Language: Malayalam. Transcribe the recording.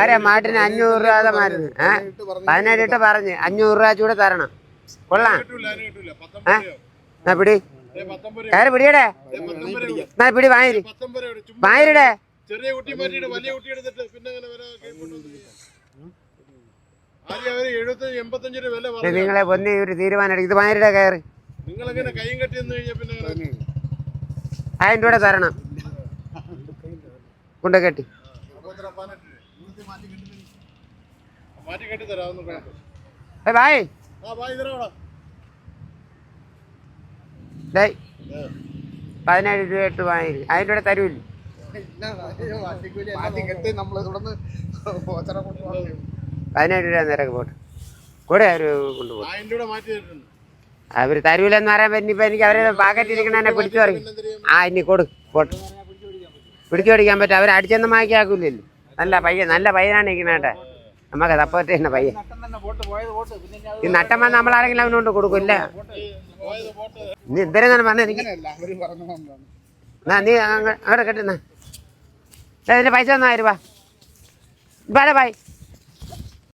ആരെ മാട്ടിന് 500 രൂപ മരുന്ന് 17 ഇട്ട് പറഞ്ഞ് 500 രൂപ ചൂടെ തരണം. കൊള്ളാം. പിടി കയറി പിടിയടേ. പിടി വാങ്ങിരി വാങ്ങിരിടേ. നിങ്ങളെ പൊന്നി ഒരു തീരുമാനം. ഇത് വാങ്ങിരിടേ കയറി. 1000 രൂപ തരണം. കൊണ്ട് കെട്ടി ബായ്. 17 രൂപ ഇട്ട് വാങ്ങി. 1000 രൂപ തരൂല്ലേ? 17 രൂപ നിരക്ക് പോട്ടെ. കൂടെ അവർ കൊണ്ടുപോകും. അവർ തരൂലെന്ന് പറയാൻ പറ്റിപ്പോ എനിക്ക് അവരെ പാക്കറ്റ് ഇരിക്കണ എന്നെ പിടിച്ചു പറയും. ഇനി കൊടു പോട്ടെ. പിടിച്ചു പഠിക്കാൻ പറ്റും. അവർ അടിച്ചെന്ന് മാക്കിയാക്കൂലല്ലോ. നല്ല പയ്യനാണ് ഇരിക്കണേട്ടെ. നമുക്ക് സപ്പോർട്ട് ചെയ്യുന്ന പയ്യൻ. ഈ നട്ടം വന്ന് നമ്മളാരെങ്കിലും അവനോണ്ട് കൊടുക്കില്ല. നീ എന്തേലും പറഞ്ഞ എനിക്ക് നീ അങ്ങോട്ട് കെട്ടുന്ന ഇതിന്റെ പൈസ 1000 രൂപ. ബായ്.